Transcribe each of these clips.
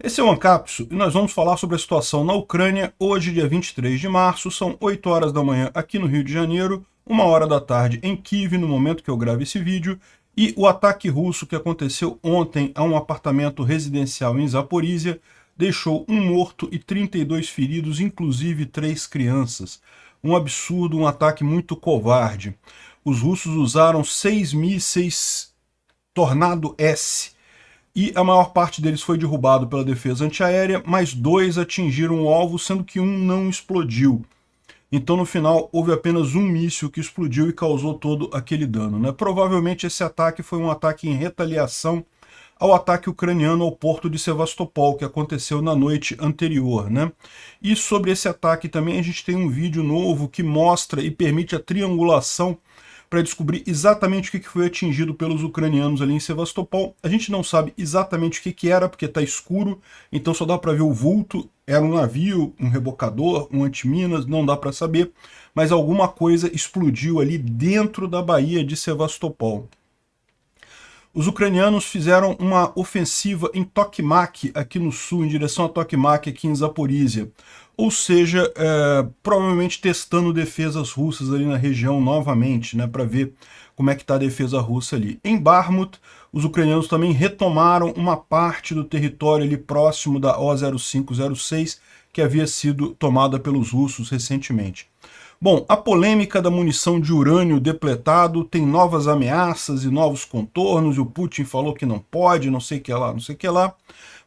Esse é o Ancapsu e nós vamos falar sobre a situação na Ucrânia hoje, dia 23 de março, são 8 horas da manhã aqui no Rio de Janeiro, 1 hora da tarde em Kiev, no momento que eu gravo esse vídeo, e o ataque russo que aconteceu ontem a um apartamento residencial em Zaporizhia deixou um morto e 32 feridos, inclusive 3 crianças. Um absurdo, um ataque muito covarde. Os russos usaram 6 mísseis Tornado S, e a maior parte deles foi derrubado pela defesa antiaérea, mas 2 atingiram o alvo, sendo que um não explodiu. Então, no final, houve apenas um míssil que explodiu e causou todo aquele dano, né? Provavelmente esse ataque foi um ataque em retaliação ao ataque ucraniano ao porto de Sevastopol, que aconteceu na noite anterior, né? E sobre esse ataque também a gente tem um vídeo novo que mostra e permite a triangulação para descobrir exatamente o que foi atingido pelos ucranianos ali em Sevastopol. A gente não sabe exatamente o que era, porque está escuro, então só dá para ver o vulto. Era um navio, um rebocador, um antiminas, não dá para saber, mas alguma coisa explodiu ali dentro da baía de Sevastopol. Os ucranianos fizeram uma ofensiva em Tokmak, aqui no sul, em direção a Tokmak, aqui em Zaporizhia. Ou seja, provavelmente testando defesas russas ali na região novamente, né, para ver como é que está a defesa russa ali. Em Bakhmut, os ucranianos também retomaram uma parte do território ali próximo da O0506, que havia sido tomada pelos russos recentemente. Bom, a polêmica da munição de urânio depletado tem novas ameaças e novos contornos, e o Putin falou que não pode, não sei o que lá, não sei o que lá,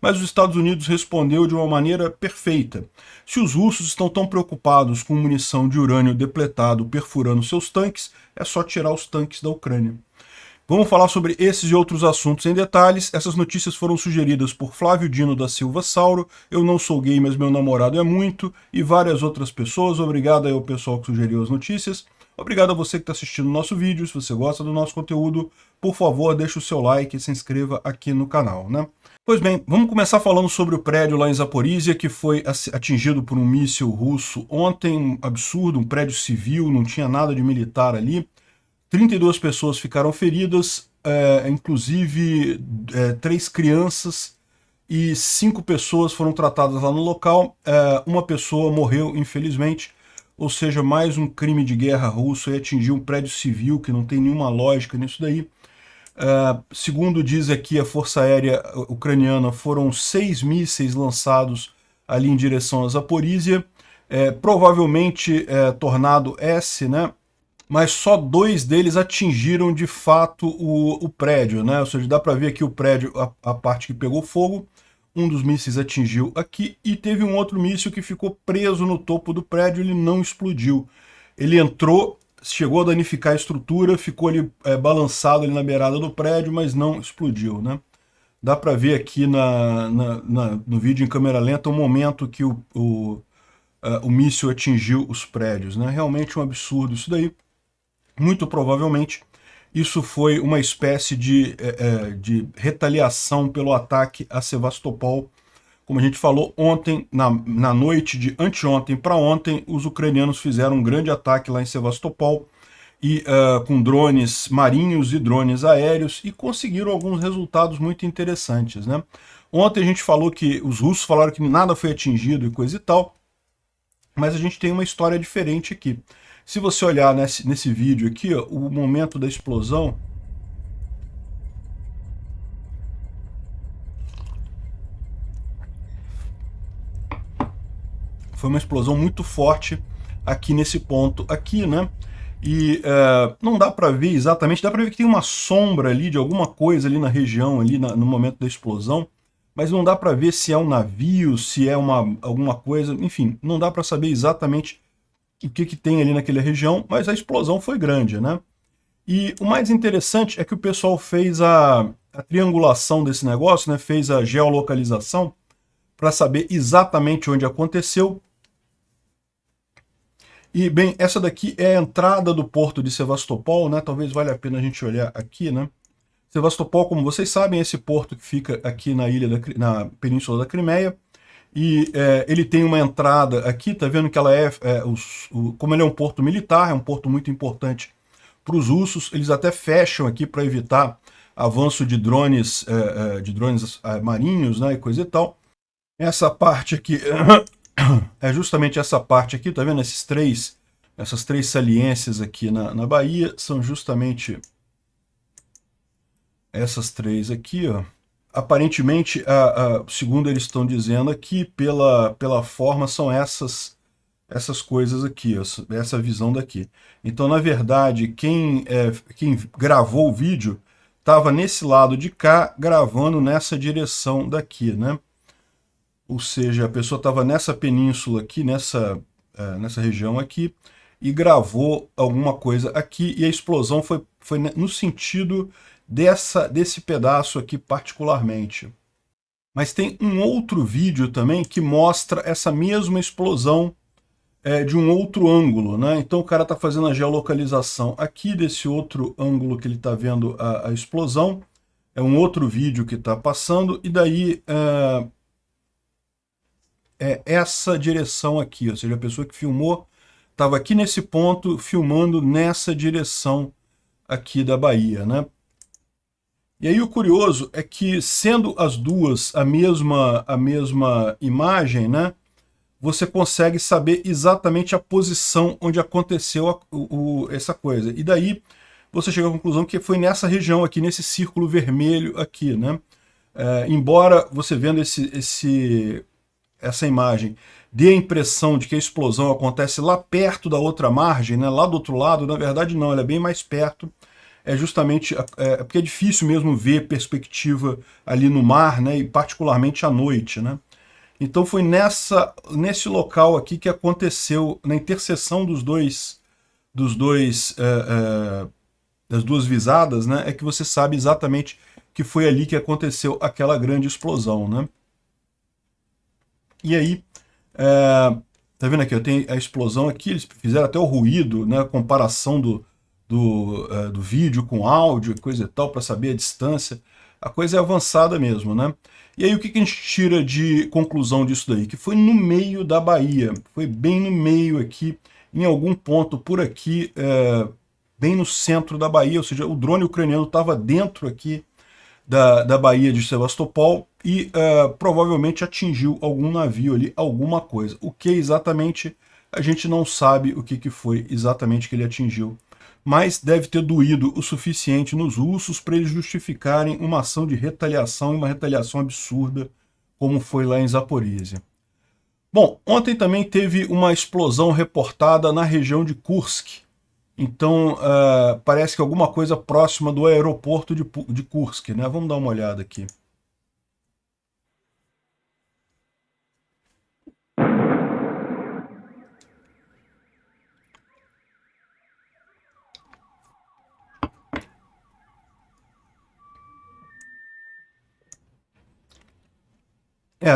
mas os Estados Unidos respondeu de uma maneira perfeita. Se os russos estão tão preocupados com munição de urânio depletado perfurando seus tanques, é só tirar os tanques da Ucrânia. Vamos falar sobre esses e outros assuntos em detalhes. Essas notícias foram sugeridas por Flávio Dino da Silva Sauro, Eu Não Sou Gay, Mas Meu Namorado É Muito, e várias outras pessoas. Obrigado aí ao pessoal que sugeriu as notícias. Obrigado a você que está assistindo o nosso vídeo. Se você gosta do nosso conteúdo, por favor, deixe o seu like e se inscreva aqui no canal, né? Pois bem, vamos começar falando sobre o prédio lá em Zaporizhia, que foi atingido por um míssil russo ontem. Um absurdo, um prédio civil, não tinha nada de militar ali. 32 pessoas ficaram feridas, inclusive 3 crianças, e 5 pessoas foram tratadas lá no local. Uma pessoa morreu, infelizmente, ou seja, mais um crime de guerra russo, e atingiu um prédio civil, que não tem nenhuma lógica nisso daí. Segundo diz aqui a Força Aérea Ucraniana, foram 6 mísseis lançados ali em direção a Zaporizhia, provavelmente Tornado S, né? Mas só 2 deles atingiram de fato o prédio, né? Ou seja, dá para ver aqui o prédio, a parte que pegou fogo. Um dos mísseis atingiu aqui e teve um outro míssil que ficou preso no topo do prédio, ele não explodiu. Ele entrou, chegou a danificar a estrutura, ficou ali balançado ali na beirada do prédio, mas não explodiu, né? Dá para ver aqui no vídeo em câmera lenta o momento que o míssil atingiu os prédios, né? Realmente um absurdo isso daí. Muito provavelmente isso foi uma espécie de retaliação pelo ataque a Sevastopol. Como a gente falou ontem, na noite de anteontem para ontem, os ucranianos fizeram um grande ataque lá em Sevastopol, e com drones marinhos e drones aéreos, e conseguiram alguns resultados muito interessantes, né? Ontem a gente falou que os russos falaram que nada foi atingido e coisa e tal, mas a gente tem uma história diferente aqui. Se você olhar nesse vídeo aqui, ó, o momento da explosão, foi uma explosão muito forte aqui nesse ponto aqui, né? E não dá para ver exatamente, dá para ver que tem uma sombra ali de alguma coisa ali na região, ali no momento da explosão, mas não dá para ver se é um navio, se é alguma coisa, enfim, não dá para saber exatamente o que tem ali naquela região, mas a explosão foi grande, né? E o mais interessante é que o pessoal fez a triangulação desse negócio, né? Fez a geolocalização para saber exatamente onde aconteceu. E, bem, essa daqui é a entrada do porto de Sevastopol, né? Talvez valha a pena a gente olhar aqui, né? Sevastopol, como vocês sabem, é esse porto que fica aqui na na Península da Crimeia. E ele tem uma entrada aqui, tá vendo que ela como ele é um porto militar, é um porto muito importante para os russos, eles até fecham aqui para evitar avanço de drones marinhos, né, e coisa e tal. Essa parte aqui é justamente essa parte aqui, tá vendo? Essas três saliências aqui na Bahia são justamente essas três aqui, ó. Aparentemente, segundo eles estão dizendo aqui, pela forma, são essas coisas aqui, essa visão daqui. Então, na verdade, quem gravou o vídeo estava nesse lado de cá, gravando nessa direção daqui, né? Ou seja, a pessoa estava nessa península aqui, nessa região aqui, e gravou alguma coisa aqui, e a explosão foi no sentido desse pedaço aqui particularmente. Mas tem um outro vídeo também que mostra essa mesma explosão de um outro ângulo, né? Então o cara está fazendo a geolocalização aqui desse outro ângulo que ele está vendo a explosão. É um outro vídeo que está passando, e daí é essa direção aqui, ou seja, a pessoa que filmou estava aqui nesse ponto, filmando nessa direção aqui da Bahia, né? E aí o curioso é que, sendo as duas a mesma imagem, né, você consegue saber exatamente a posição onde aconteceu essa coisa. E daí você chega à conclusão que foi nessa região aqui, nesse círculo vermelho aqui, né? Embora você vendo essa imagem dê a impressão de que a explosão acontece lá perto da outra margem, né, lá do outro lado, na verdade não, ela é bem mais perto. É justamente porque é difícil mesmo ver perspectiva ali no mar, né, e particularmente à noite, né? Então foi nesse local aqui que aconteceu, na interseção das duas visadas, né, é que você sabe exatamente que foi ali que aconteceu aquela grande explosão, né? E aí, tá vendo aqui, tem a explosão aqui, eles fizeram até o ruído, né, a comparação do vídeo com áudio, coisa e tal, para saber a distância. A coisa é avançada mesmo, né? E aí o que a gente tira de conclusão disso daí? Que foi no meio da Bahia, foi bem no meio aqui, em algum ponto por aqui, bem no centro da Bahia, ou seja, o drone ucraniano estava dentro aqui da Baía de Sebastopol e provavelmente atingiu algum navio ali, alguma coisa. O que exatamente, a gente não sabe o que foi exatamente que ele atingiu. Mas deve ter doído o suficiente nos russos para eles justificarem uma ação de retaliação, uma retaliação absurda, como foi lá em Zaporizhia. Bom, ontem também teve uma explosão reportada na região de Kursk. Então, parece que alguma coisa próxima do aeroporto de Kursk, né? Vamos dar uma olhada aqui.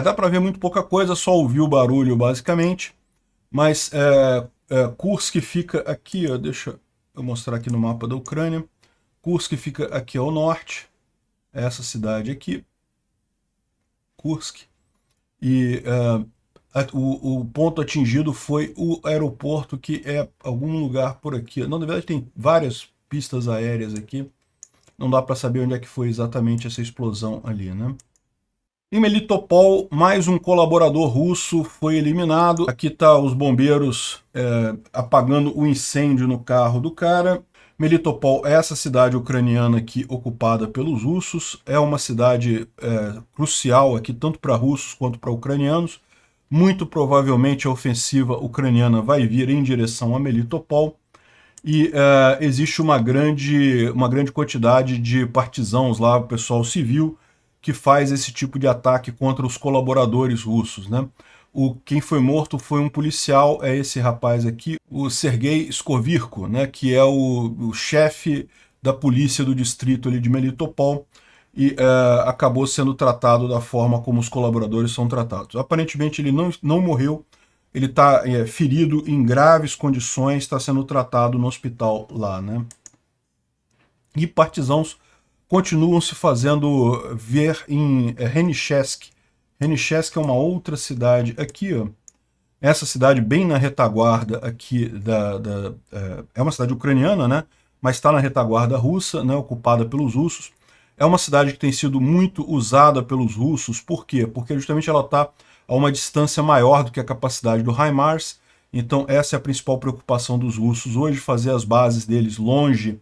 Dá para ver muito pouca coisa, só ouvir o barulho basicamente, mas Kursk fica aqui, ó, deixa eu mostrar aqui no mapa da Ucrânia. Kursk fica aqui ao norte, essa cidade aqui, Kursk, e o ponto atingido foi o aeroporto, que é algum lugar por aqui. Não, na verdade tem várias pistas aéreas aqui, não dá para saber onde é que foi exatamente essa explosão ali, né? Em Melitopol, mais um colaborador russo foi eliminado. Aqui tá os bombeiros apagando o incêndio no carro do cara. Melitopol é essa cidade ucraniana aqui ocupada pelos russos. É uma cidade crucial aqui, tanto para russos quanto para ucranianos. Muito provavelmente a ofensiva ucraniana vai vir em direção a Melitopol. E existe uma grande quantidade de partisãos lá, pessoal civil, que faz esse tipo de ataque contra os colaboradores russos, né? Quem foi morto foi um policial, é esse rapaz aqui, o Sergei Skovirko, né, que é o chefe da polícia do distrito ali de Melitopol, e acabou sendo tratado da forma como os colaboradores são tratados. Aparentemente ele não morreu, ele está ferido em graves condições, está sendo tratado no hospital lá, né? E partisãos continuam se fazendo ver em Henichesk. Henichesk é uma outra cidade aqui, ó. Essa cidade bem na retaguarda aqui é uma cidade ucraniana, né? Mas está na retaguarda russa, né? Ocupada pelos russos. É uma cidade que tem sido muito usada pelos russos. Por quê? Porque justamente ela está a uma distância maior do que a capacidade do HIMARS. Então essa é a principal preocupação dos russos hoje, fazer as bases deles longe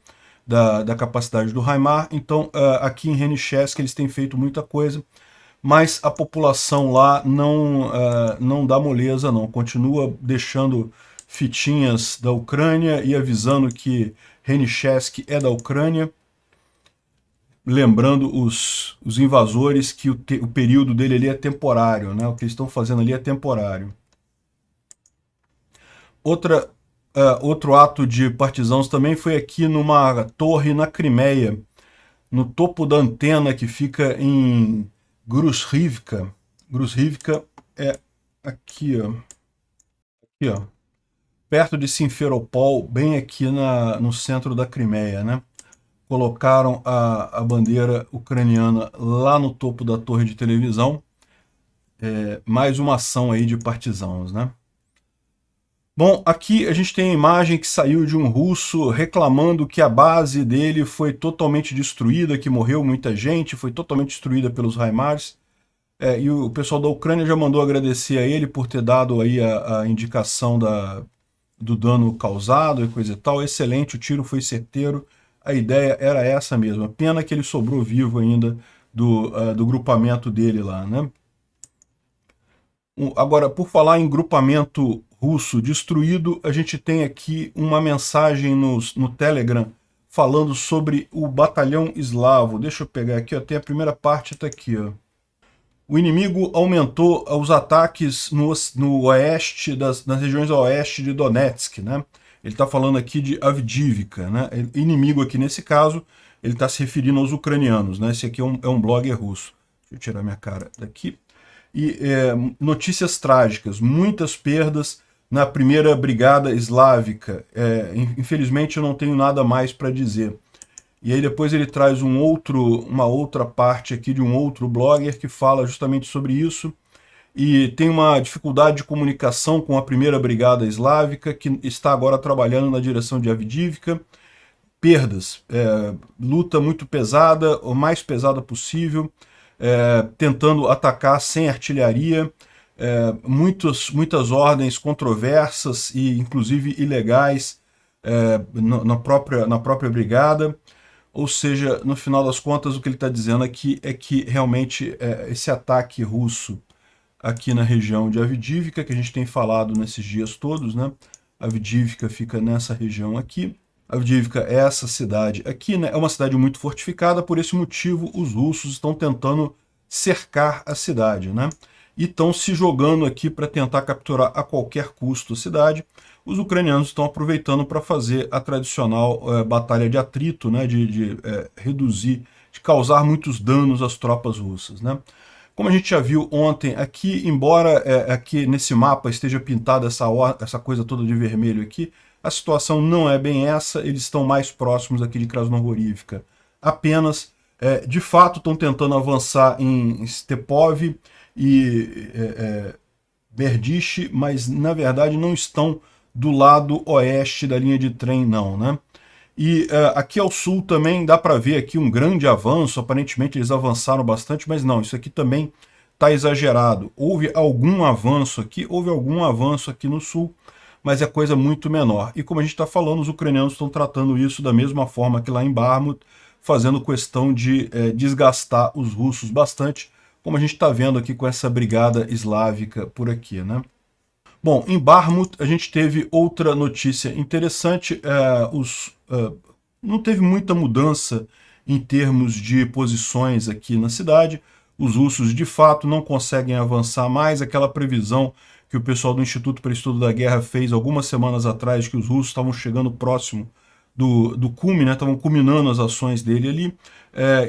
da capacidade do HIMARS. Então aqui em Henichesk eles têm feito muita coisa, mas a população lá não dá moleza não, continua deixando fitinhas da Ucrânia e avisando que Henichesk é da Ucrânia, lembrando os invasores que o período dele ali é temporário, né? O que eles estão fazendo ali é temporário. Outro ato de partisãos também foi aqui numa torre na Crimeia, no topo da antena que fica em Grushivka. Grushivka é aqui, ó. Aqui, ó. Perto de Simferopol, bem aqui no centro da Crimeia, né? Colocaram a bandeira ucraniana lá no topo da torre de televisão. Mais uma ação aí de partisãos, né? Bom, aqui a gente tem a imagem que saiu de um russo reclamando que a base dele foi totalmente destruída, que morreu muita gente, foi totalmente destruída pelos HIMARS. E o pessoal da Ucrânia já mandou agradecer a ele por ter dado aí a indicação do dano causado e coisa e tal. Excelente, o tiro foi certeiro, a ideia era essa mesmo. Pena que ele sobrou vivo ainda do grupamento dele lá, né? Agora, por falar em grupamento russo destruído, a gente tem aqui uma mensagem no Telegram falando sobre o batalhão eslavo. Deixa eu pegar aqui, ó, tem a primeira parte, tá aqui, ó. O inimigo aumentou os ataques no oeste, nas regiões oeste de Donetsk, né? Ele está falando aqui de Avdiivka, né? Inimigo aqui nesse caso, ele está se referindo aos ucranianos, né? Esse aqui é um blogger russo. Deixa eu tirar minha cara daqui. E notícias trágicas, muitas perdas na primeira brigada eslávica. Infelizmente eu não tenho nada mais para dizer. E aí depois ele traz uma outra parte aqui de um outro blogger que fala justamente sobre isso. E tem uma dificuldade de comunicação com a primeira brigada eslávica, que está agora trabalhando na direção de Avdiivka. Perdas, luta muito pesada, o mais pesada possível, tentando atacar sem artilharia, muitas ordens controversas e inclusive ilegais na própria brigada. Ou seja, no final das contas, o que ele está dizendo aqui é que realmente esse ataque russo aqui na região de Avdiivka, que a gente tem falado nesses dias todos, né? Avdiivka fica nessa região aqui. Avdiivka é essa cidade aqui, né? É uma cidade muito fortificada, por esse motivo os russos estão tentando cercar a cidade, né? E estão se jogando aqui para tentar capturar a qualquer custo a cidade. Os ucranianos estão aproveitando para fazer a tradicional batalha de atrito, né? De reduzir, de causar muitos danos às tropas russas, né? Como a gente já viu ontem aqui, embora aqui nesse mapa esteja pintada essa coisa toda de vermelho aqui, a situação não é bem essa, eles estão mais próximos aqui de Krasnohorivka. Apenas, de fato, estão tentando avançar em Stepov e Berdiche, mas na verdade não estão do lado oeste da linha de trem não, né? E aqui ao sul também dá para ver aqui um grande avanço, aparentemente eles avançaram bastante, mas não, isso aqui também está exagerado. Houve algum avanço aqui no sul, mas é coisa muito menor. E como a gente está falando, os ucranianos estão tratando isso da mesma forma que lá em Bakhmut, fazendo questão de desgastar os russos bastante, como a gente está vendo aqui com essa brigada eslávica por aqui, né? Bom, em Bakhmut a gente teve outra notícia interessante, não teve muita mudança em termos de posições aqui na cidade, os russos de fato não conseguem avançar mais, aquela previsão que o pessoal do Instituto para Estudo da Guerra fez algumas semanas atrás, que os russos estavam chegando próximo do cume, né? Estavam culminando as ações dele ali.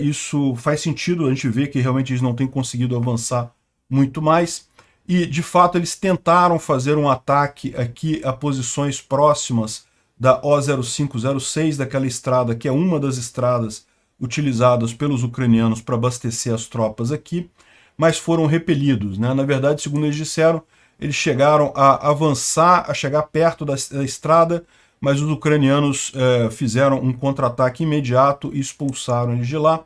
Isso faz sentido, a gente vê que realmente eles não têm conseguido avançar muito mais. E, de fato, eles tentaram fazer um ataque aqui a posições próximas da O0506, daquela estrada, que é uma das estradas utilizadas pelos ucranianos para abastecer as tropas aqui, mas foram repelidos, né? Na verdade, segundo eles disseram, eles chegaram a avançar, a chegar perto da estrada, mas os ucranianos fizeram um contra-ataque imediato e expulsaram eles de lá.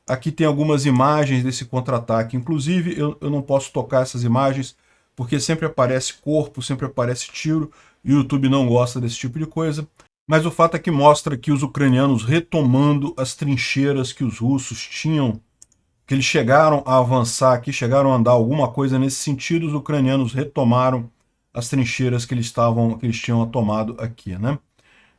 Aqui tem algumas imagens desse contra-ataque. Inclusive, eu não posso tocar essas imagens, porque sempre aparece corpo, sempre aparece tiro, e o YouTube não gosta desse tipo de coisa. Mas o fato é que mostra que os ucranianos retomando as trincheiras que os russos tinham, que eles chegaram a avançar aqui, chegaram a andar alguma coisa nesse sentido, os ucranianos retomaram as trincheiras que eles tinham tomado aqui, né?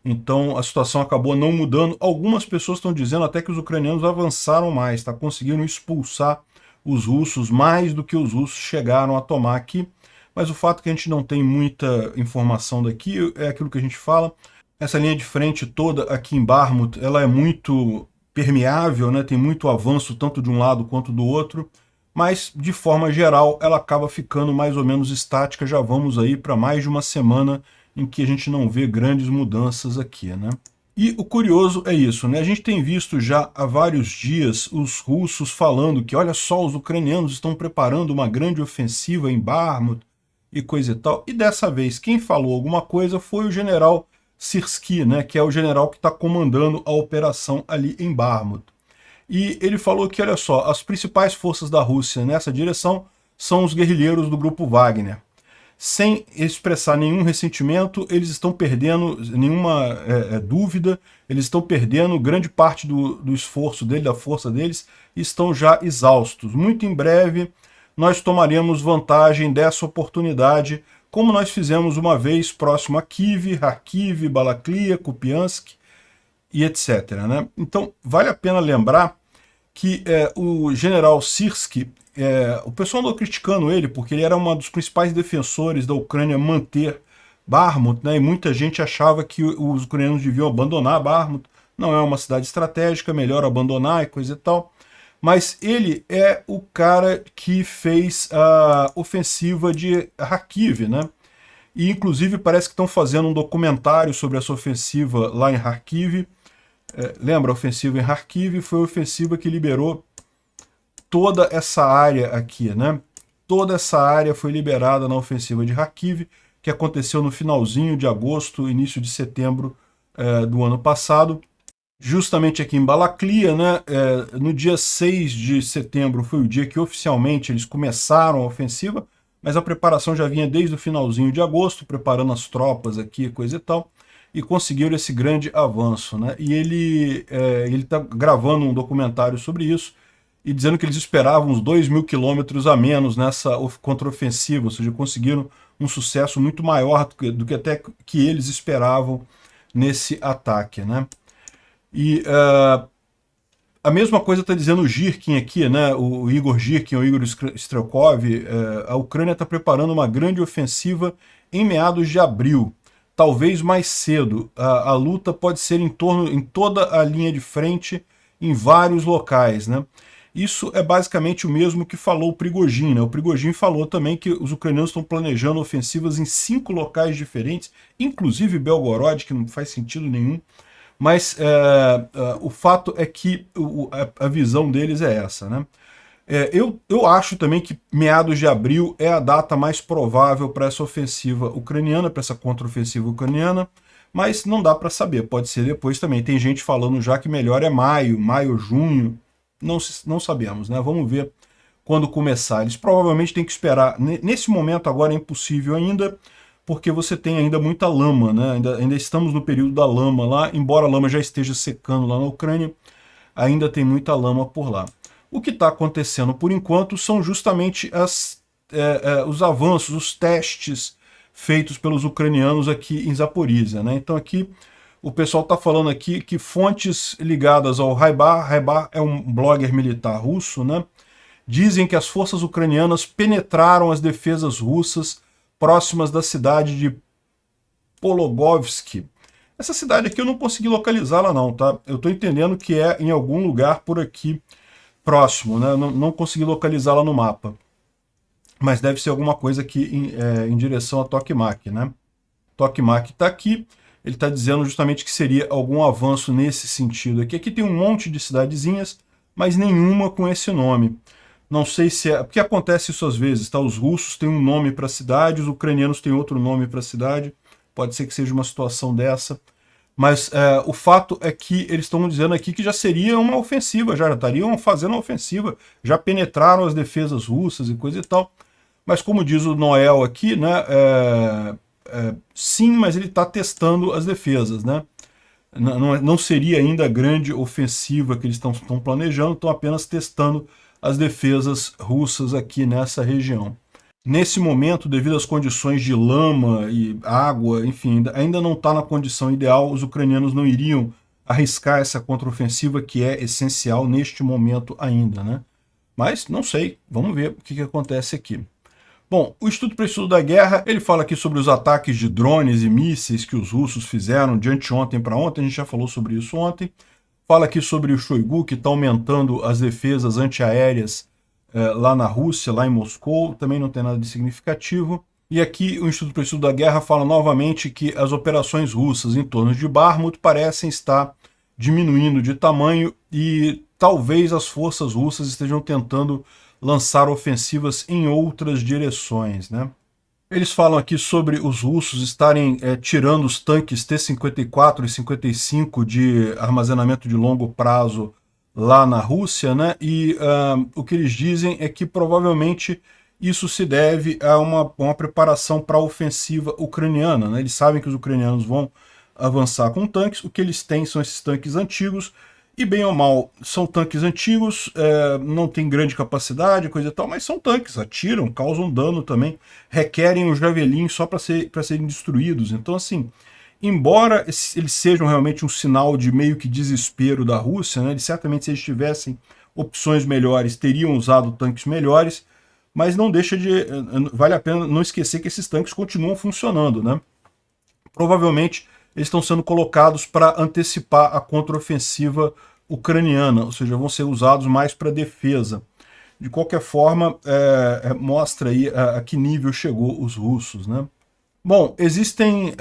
Então a situação acabou não mudando. Algumas pessoas estão dizendo até que os ucranianos avançaram mais, tá? Conseguiram expulsar os russos mais do que os russos chegaram a tomar aqui. Mas o fato é que a gente não tem muita informação daqui é aquilo que a gente fala. Essa linha de frente toda aqui em Bakhmut, ela é muito permeável, né? Tem muito avanço tanto de um lado quanto do outro, mas de forma geral ela acaba ficando mais ou menos estática. Já vamos aí para mais de uma semana em que a gente não vê grandes mudanças aqui, né? E o curioso é isso, né? A gente tem visto já há vários dias os russos falando que, olha só, os ucranianos estão preparando uma grande ofensiva em Bakhmut e coisa e tal. E dessa vez quem falou alguma coisa foi o general Syrskyi, né? Que é o general que está comandando a operação ali em Bakhmut. E ele falou que, olha só, as principais forças da Rússia nessa direção são os guerrilheiros do grupo Wagner. Sem expressar nenhum ressentimento, eles estão perdendo nenhuma dúvida, eles estão perdendo grande parte do esforço deles, da força deles, e estão já exaustos. Muito em breve, nós tomaremos vantagem dessa oportunidade, como nós fizemos uma vez próximo a Kiev, Kharkiv, Balaklia, Kupiansk e etc. Né? Então, vale a pena lembrar que o general Syrskyi, o pessoal andou criticando ele, porque ele era um dos principais defensores da Ucrânia manter Bakhmut, né, e muita gente achava que os ucranianos deviam abandonar Bakhmut, não é uma cidade estratégica, melhor abandonar e coisa e tal. Mas ele é o cara que fez a ofensiva de Kharkiv, né? E inclusive parece que estão fazendo um documentário sobre essa ofensiva lá em Kharkiv. Lembra, a ofensiva em Kharkiv foi a ofensiva que liberou toda essa área aqui, né? Toda essa área foi liberada na ofensiva de Kharkiv, que aconteceu no finalzinho de agosto, início de setembro do ano passado. Justamente aqui em Balaklia, né? No dia 6 de setembro foi o dia que oficialmente eles começaram a ofensiva, mas a preparação já vinha desde o finalzinho de agosto, preparando as tropas aqui, coisa e tal, e conseguiram esse grande avanço, né? E ele está gravando um documentário sobre isso, e dizendo que eles esperavam uns 2.000 quilômetros a menos nessa contraofensiva, ou seja, conseguiram um sucesso muito maior do que até que eles esperavam nesse ataque, né? E a mesma coisa está dizendo o Girkin aqui, né? O Igor Girkin, o Igor Strelkov. A Ucrânia está preparando uma grande ofensiva em meados de abril, talvez mais cedo. A luta pode ser em toda a linha de frente, em vários locais, né? Isso é basicamente o mesmo que falou o Prigozhin, né? O Prigozhin falou também que os ucranianos estão planejando ofensivas em 5 locais diferentes, inclusive Belgorod, que não faz sentido nenhum. Mas o fato é que a visão deles é essa, né? Eu acho também que meados de abril é a data mais provável para essa ofensiva ucraniana, para essa contraofensiva ucraniana, mas não dá para saber, pode ser depois também. Tem gente falando já que melhor é maio, junho, não sabemos, né? Vamos ver quando começar. Eles provavelmente têm que esperar. Nesse momento agora é impossível ainda, porque você tem ainda muita lama, né? Ainda estamos no período da lama lá, embora a lama já esteja secando lá na Ucrânia, ainda tem muita lama por lá. O que está acontecendo por enquanto são justamente os avanços, os testes feitos pelos ucranianos aqui em Zaporizhia, né? Então aqui o pessoal está falando aqui que fontes ligadas ao Raibar é um blogger militar russo, né? Dizem que as forças ucranianas penetraram as defesas russas próximas da cidade de Pologovsk. Essa cidade aqui eu não consegui localizá-la não, tá? Eu estou entendendo que é em algum lugar por aqui próximo, né? Não consegui localizá-la no mapa. Mas deve ser alguma coisa aqui em direção a Tokmak, né? Tokmak está aqui, ele está dizendo justamente que seria algum avanço nesse sentido aqui. Aqui tem um monte de cidadezinhas, mas nenhuma com esse nome. Não sei se é... Porque acontece isso às vezes, tá? Os russos têm um nome para a cidade, os ucranianos têm outro nome para a cidade. Pode ser que seja uma situação dessa, Mas o fato é que eles estão dizendo aqui que já seria uma ofensiva, já estariam fazendo uma ofensiva, já penetraram as defesas russas e coisa e tal. Mas como diz o Noel aqui, né, sim, mas ele está testando as defesas, né? Não seria ainda a grande ofensiva que eles estão planejando, estão apenas testando as defesas russas aqui nessa região. Nesse momento, devido às condições de lama e água, enfim, ainda não está na condição ideal, os ucranianos não iriam arriscar essa contraofensiva que é essencial neste momento ainda, né? Mas não sei, vamos ver o que acontece aqui. Bom, o Instituto para o Estudo da Guerra, ele fala aqui sobre os ataques de drones e mísseis que os russos fizeram de anteontem para ontem, a gente já falou sobre isso ontem. Fala aqui sobre o Shoigu, que está aumentando as defesas antiaéreas lá na Rússia, lá em Moscou, também não tem nada de significativo. E aqui o Instituto para o Estudo da Guerra fala novamente que as operações russas em torno de Bakhmut parecem estar diminuindo de tamanho e talvez as forças russas estejam tentando lançar ofensivas em outras direções, né? Eles falam aqui sobre os russos estarem tirando os tanques T-54 e 55 de armazenamento de longo prazo lá na Rússia, né? E o que eles dizem é que provavelmente isso se deve a uma preparação para a ofensiva ucraniana, né? Eles sabem que os ucranianos vão avançar com tanques, o que eles têm são esses tanques antigos, e bem ou mal, são tanques antigos, não tem grande capacidade, coisa e tal, mas são tanques, atiram, causam dano também, requerem os javelins só para serem destruídos. Então, assim, embora eles sejam realmente um sinal de meio que desespero da Rússia, né, eles certamente, se eles tivessem opções melhores, teriam usado tanques melhores, mas não deixa de... vale a pena não esquecer que esses tanques continuam funcionando, né? Provavelmente eles estão sendo colocados para antecipar a contraofensiva ucraniana, ou seja, vão ser usados mais para defesa. De qualquer forma, mostra aí a que nível chegou os russos, né? Bom, existem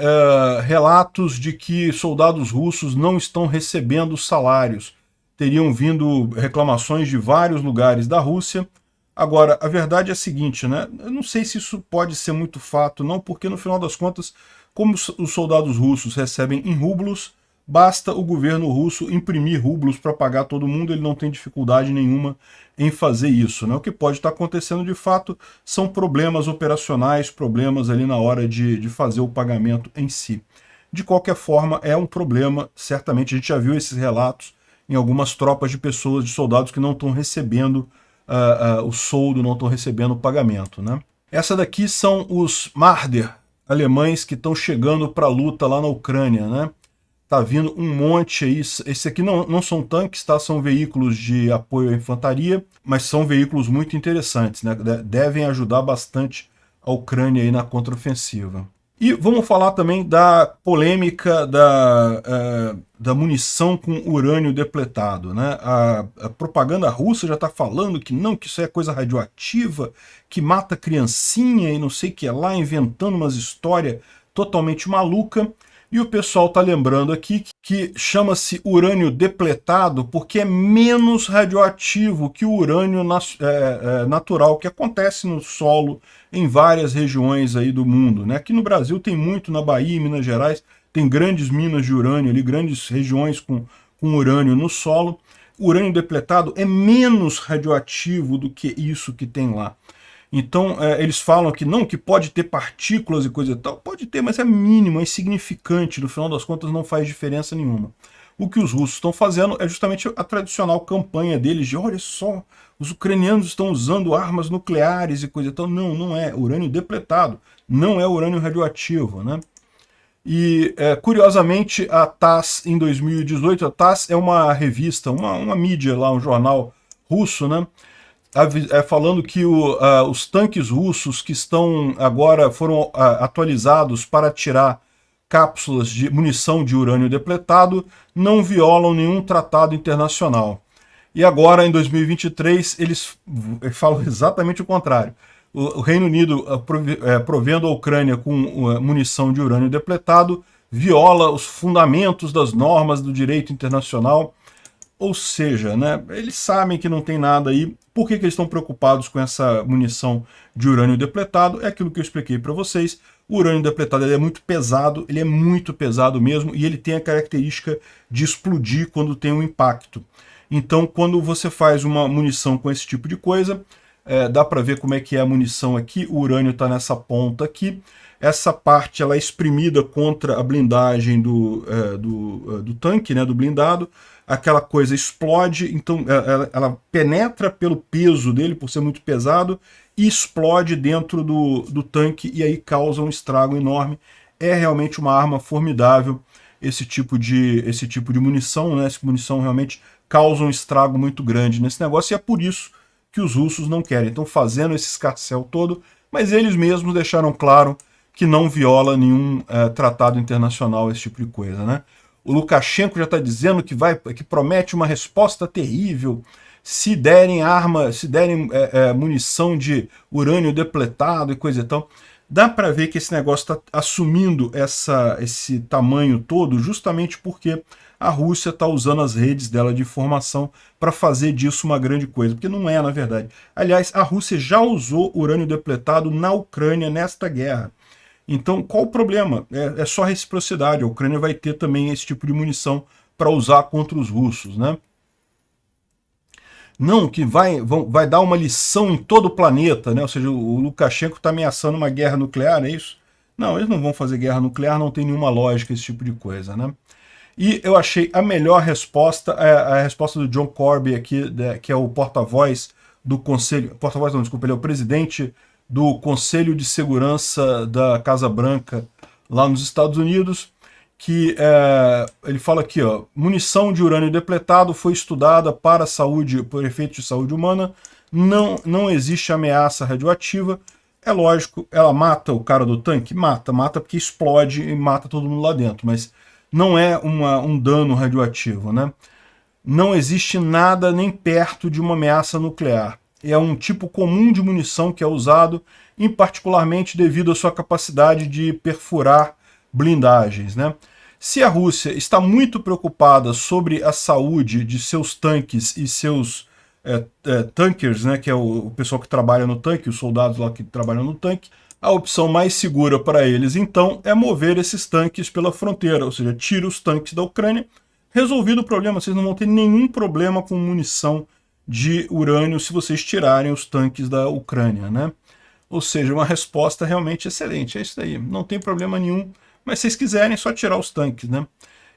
relatos de que soldados russos não estão recebendo salários. Teriam vindo reclamações de vários lugares da Rússia. Agora, a verdade é a seguinte, né? Eu não sei se isso pode ser muito fato, não, porque no final das contas, como os soldados russos recebem em rublos, basta o governo russo imprimir rublos para pagar todo mundo, ele não tem dificuldade nenhuma em fazer isso, né? O que pode estar acontecendo de fato são problemas operacionais, problemas ali na hora de fazer o pagamento em si. De qualquer forma, é um problema, certamente a gente já viu esses relatos em algumas tropas de pessoas, de soldados que não estão recebendo o soldo, não estão recebendo o pagamento, né? Essa daqui são os Marder alemães que estão chegando para a luta lá na Ucrânia, né? Tá vindo um monte aí. Esse aqui não são tanques, tá? São veículos de apoio à infantaria, mas são veículos muito interessantes, né? Devem ajudar bastante a Ucrânia aí na contraofensiva. E vamos falar também da polêmica da munição com urânio depletado, né? A propaganda russa já está falando que não, que isso é coisa radioativa, que mata criancinha e não sei o que é lá, inventando umas histórias totalmente maluca. E o pessoal está lembrando aqui que chama-se urânio depletado porque é menos radioativo que o urânio natural, que acontece no solo em várias regiões aí do mundo, né? Aqui no Brasil tem muito, na Bahia e Minas Gerais, tem grandes minas de urânio ali, grandes regiões com urânio no solo. O urânio depletado é menos radioativo do que isso que tem lá. Então, eles falam que não, que pode ter partículas e coisa e tal. Pode ter, mas é mínimo, é insignificante. No final das contas, não faz diferença nenhuma. O que os russos estão fazendo é justamente a tradicional campanha deles de, olha só, os ucranianos estão usando armas nucleares e coisa e tal. Não, não é. Urânio depletado. Não é urânio radioativo, né? E, curiosamente, a TASS, em 2018, a TASS é uma revista, uma mídia lá, um jornal russo, né? Falando que os tanques russos que estão agora foram atualizados para tirar cápsulas de munição de urânio depletado não violam nenhum tratado internacional. E agora, em 2023, eles falam exatamente o contrário. O Reino Unido, provendo a Ucrânia com munição de urânio depletado, viola os fundamentos das normas do direito internacional. Ou seja, né, eles sabem que não tem nada aí. Por que eles estão preocupados com essa munição de urânio depletado? É aquilo que eu expliquei para vocês. O urânio depletado ele é muito pesado mesmo, e ele tem a característica de explodir quando tem um impacto. Então, quando você faz uma munição com esse tipo de coisa, dá para ver como é que é a munição aqui. O urânio está nessa ponta aqui. Essa parte ela é espremida contra a blindagem do tanque, né, do blindado. Aquela coisa explode, então ela penetra pelo peso dele, por ser muito pesado, e explode dentro do tanque, e aí causa um estrago enorme. É realmente uma arma formidável esse tipo de munição, né? Essa munição realmente causa um estrago muito grande nesse negócio, e é por isso que os russos não querem. Estão fazendo esse escarcéu todo, mas eles mesmos deixaram claro que não viola nenhum tratado internacional, esse tipo de coisa, né? O Lukashenko já está dizendo que promete uma resposta terrível se derem munição de urânio depletado e coisa e tal. Dá para ver que esse negócio está assumindo esse tamanho todo justamente porque a Rússia está usando as redes dela de informação para fazer disso uma grande coisa, porque não é, na verdade. Aliás, a Rússia já usou urânio depletado na Ucrânia nesta guerra. Então, qual o problema? É só reciprocidade. A Ucrânia vai ter também esse tipo de munição para usar contra os russos, né? Não, que vai dar uma lição em todo o planeta, né? Ou seja, o Lukashenko está ameaçando uma guerra nuclear, é isso? Não, eles não vão fazer guerra nuclear, não tem nenhuma lógica esse tipo de coisa, né? E eu achei a melhor resposta, a resposta do John Kirby aqui, que é o porta-voz do Conselho... Porta-voz não, desculpa, ele é o presidente do Conselho de Segurança da Casa Branca lá nos Estados Unidos, que ele fala aqui, ó, munição de urânio depletado foi estudada para a saúde, por efeitos de saúde humana, não existe ameaça radioativa. É lógico, ela mata o cara do tanque? Mata porque explode e mata todo mundo lá dentro, mas não é um dano radioativo, né? Não existe nada nem perto de uma ameaça nuclear. É um tipo comum de munição que é usado, em particularmente devido à sua capacidade de perfurar blindagens, né? Se a Rússia está muito preocupada sobre a saúde de seus tanques e seus tankers, né, que é o pessoal que trabalha no tanque, os soldados lá que trabalham no tanque, a opção mais segura para eles, então, é mover esses tanques pela fronteira, ou seja, tira os tanques da Ucrânia. Resolvido o problema, vocês não vão ter nenhum problema com munição de urânio se vocês tirarem os tanques da Ucrânia, né? Ou seja, uma resposta realmente excelente, é isso aí, não tem problema nenhum, mas se vocês quiserem, é só tirar os tanques, né?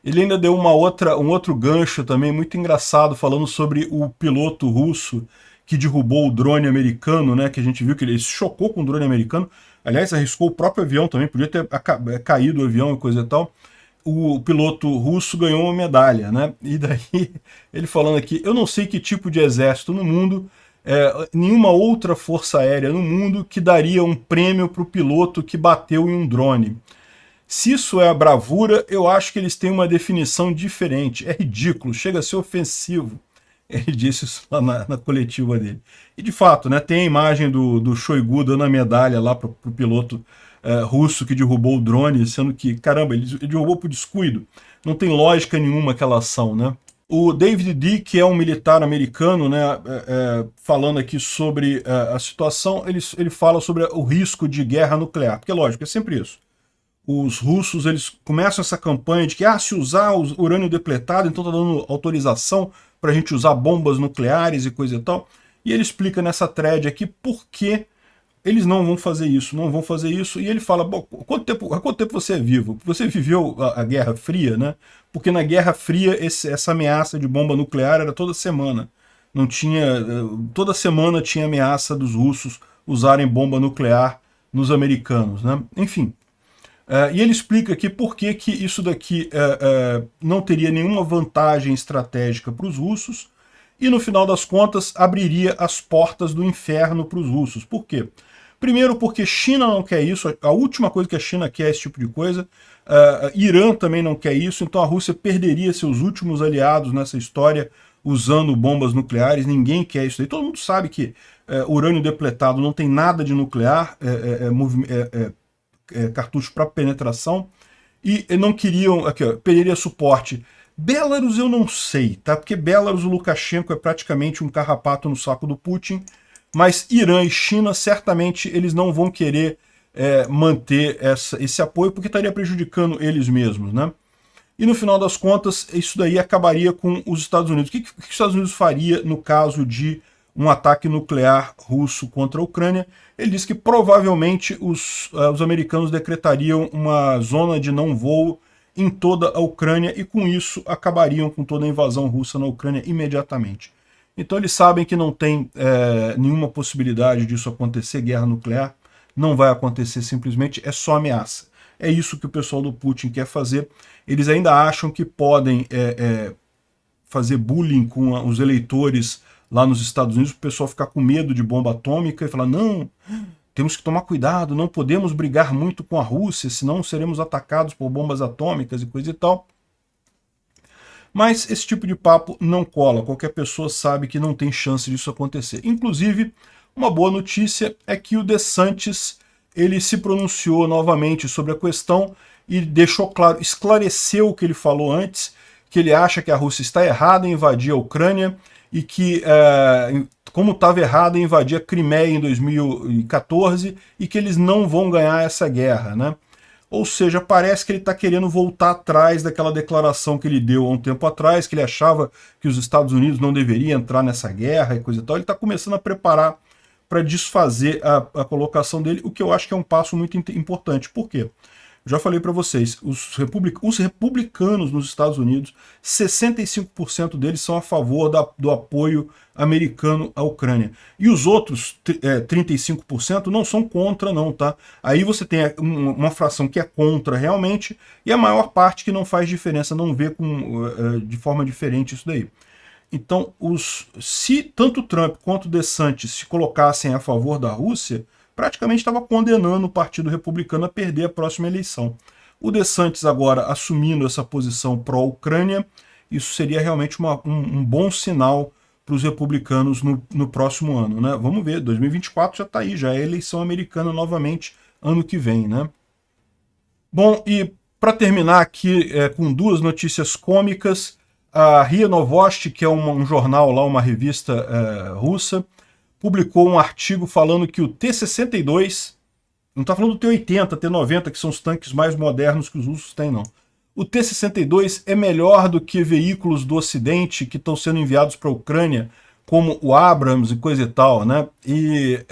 Ele ainda deu um outro gancho também, muito engraçado, falando sobre o piloto russo que derrubou o drone americano, né? Que a gente viu que ele se chocou com o drone americano, aliás, arriscou o próprio avião também, podia ter caído o avião e coisa e tal. O piloto russo ganhou uma medalha, né? E daí, ele falando aqui, eu não sei que tipo de exército no mundo, nenhuma outra força aérea no mundo que daria um prêmio para o piloto que bateu em um drone. Se isso é a bravura, eu acho que eles têm uma definição diferente. É ridículo, chega a ser ofensivo. Ele disse isso lá na coletiva dele. E de fato, né, tem a imagem do Shoigu dando a medalha lá para o piloto russo que derrubou o drone, sendo que, caramba, ele derrubou por descuido. Não tem lógica nenhuma aquela ação, né? O David D., que é um militar americano, né, falando aqui sobre a situação, ele fala sobre o risco de guerra nuclear, porque lógico, é sempre isso. Os russos, eles começam essa campanha de que se usar o urânio depletado, então está dando autorização para a gente usar bombas nucleares e coisa e tal. E ele explica nessa thread aqui por que eles não vão fazer isso, e ele fala, bom, há quanto tempo você é vivo? Você viveu a Guerra Fria, né? Porque na Guerra Fria essa ameaça de bomba nuclear era toda semana. Não tinha, toda semana tinha ameaça dos russos usarem bomba nuclear nos americanos, né? Enfim. E ele explica aqui por que isso daqui não teria nenhuma vantagem estratégica para os russos, e no final das contas abriria as portas do inferno para os russos. Por quê? Primeiro porque China não quer isso, a última coisa que a China quer é esse tipo de coisa, Irã também não quer isso, então a Rússia perderia seus últimos aliados nessa história usando bombas nucleares, ninguém quer isso aí. Todo mundo sabe que urânio depletado não tem nada de nuclear, cartucho para penetração, e não queriam, aqui ó, perderia suporte Belarus eu não sei, tá? Porque Belarus, o Lukashenko é praticamente um carrapato no saco do Putin, mas Irã e China, certamente, eles não vão querer manter esse apoio, porque estaria prejudicando eles mesmos, né? E no final das contas, isso daí acabaria com os Estados Unidos. O que os Estados Unidos faria no caso de um ataque nuclear russo contra a Ucrânia? Ele disse que provavelmente os americanos decretariam uma zona de não voo em toda a Ucrânia e com isso acabariam com toda a invasão russa na Ucrânia imediatamente. Então eles sabem que não tem nenhuma possibilidade disso acontecer, guerra nuclear, não vai acontecer simplesmente, é só ameaça. É isso que o pessoal do Putin quer fazer. Eles ainda acham que podem fazer bullying com os eleitores lá nos Estados Unidos, o pessoal ficar com medo de bomba atômica e falar, não, temos que tomar cuidado, não podemos brigar muito com a Rússia, senão seremos atacados por bombas atômicas e coisa e tal. Mas esse tipo de papo não cola, qualquer pessoa sabe que não tem chance disso acontecer. Inclusive, uma boa notícia é que o DeSantis ele se pronunciou novamente sobre a questão e deixou claro, esclareceu o que ele falou antes, que ele acha que a Rússia está errada em invadir a Ucrânia e que, como estava errado em invadir a Crimeia em 2014 e que eles não vão ganhar essa guerra, né? Ou seja, parece que ele está querendo voltar atrás daquela declaração que ele deu há um tempo atrás, que ele achava que os Estados Unidos não deveriam entrar nessa guerra e coisa e tal. Ele está começando a preparar para desfazer a colocação dele, o que eu acho que é um passo muito importante. Por quê? Já falei para vocês, os republicanos nos Estados Unidos, 65% deles são a favor do apoio americano à Ucrânia. E os outros 35% não são contra não, tá? Aí você tem uma fração que é contra realmente, e a maior parte que não faz diferença, não vê de forma diferente isso daí. Então, se tanto Trump quanto DeSantis se colocassem a favor da Rússia, praticamente estava condenando o Partido Republicano a perder a próxima eleição. O DeSantis agora assumindo essa posição pró-Ucrânia, isso seria realmente um bom sinal para os republicanos no próximo ano, né? Vamos ver, 2024 já está aí, já é eleição americana novamente ano que vem, né? Bom, e para terminar aqui com duas notícias cômicas, a RIA Novosti, que é um jornal lá, uma revista russa, publicou um artigo falando que o T-62, não está falando do T-80, T-90, que são os tanques mais modernos que os russos têm, não. O T-62 é melhor do que veículos do Ocidente que estão sendo enviados para a Ucrânia, como o Abrams e coisa e tal, né? E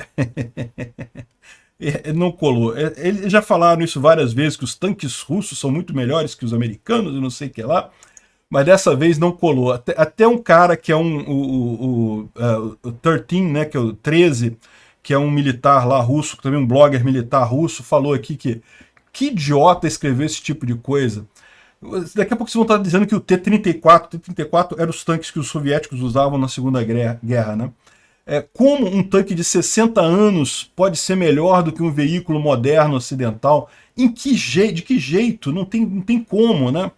não colou. Eles já falaram isso várias vezes, que os tanques russos são muito melhores que os americanos e não sei o que lá. Mas dessa vez não colou. Até um cara que é o 13, né, que é o 13, que é um militar lá russo, também um blogger militar russo, falou aqui que idiota escreveu esse tipo de coisa. Daqui a pouco vocês vão estar dizendo que o T-34 eram os tanques que os soviéticos usavam na Segunda Guerra, né? Como um tanque de 60 anos pode ser melhor do que um veículo moderno ocidental? De que jeito? Não tem como, né?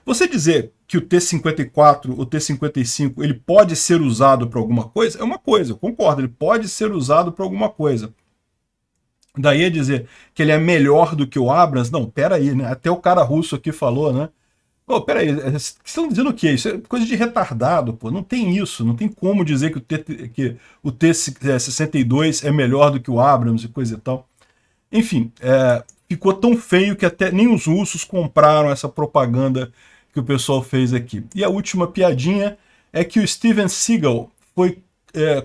Você dizer que o T-54, o T-55, ele pode ser usado para alguma coisa, é uma coisa, eu concordo, ele pode ser usado para alguma coisa. Daí a dizer que ele é melhor do que o Abrams, não, peraí, né? Até o cara russo aqui falou, né? Pô, peraí, vocês estão dizendo o quê? Isso é coisa de retardado, pô, não tem isso, não tem como dizer que o T-62 é melhor do que o Abrams e coisa e tal. Enfim, ficou tão feio que até nem os russos compraram essa propaganda que o pessoal fez aqui. E a última piadinha é que o Steven Seagal foi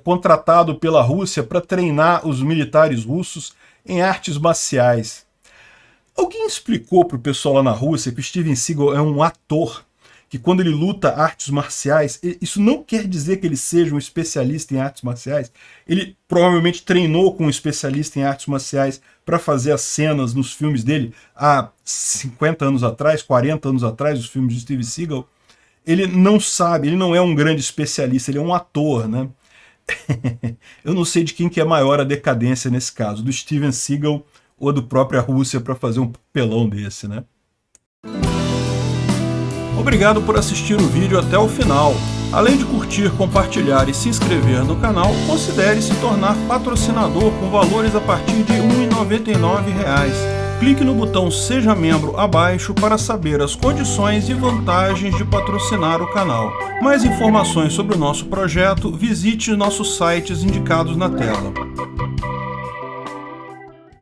contratado pela Rússia para treinar os militares russos em artes marciais. Alguém explicou para o pessoal lá na Rússia que o Steven Seagal é um ator, que quando ele luta artes marciais, isso não quer dizer que ele seja um especialista em artes marciais. Ele provavelmente treinou com um especialista em artes marciais para fazer as cenas nos filmes dele há 50 anos atrás, 40 anos atrás, os filmes de Steven Seagal. Ele não sabe, ele não é um grande especialista, ele é um ator, né? Eu não sei de quem que é maior a decadência nesse caso, do Steven Seagal ou do própria Rússia para fazer um papelão desse, né? Obrigado por assistir o vídeo até o final. Além de curtir, compartilhar e se inscrever no canal, considere se tornar patrocinador com valores a partir de R$ 1,99. Clique no botão Seja Membro abaixo para saber as condições e vantagens de patrocinar o canal. Mais informações sobre o nosso projeto, visite nossos sites indicados na tela.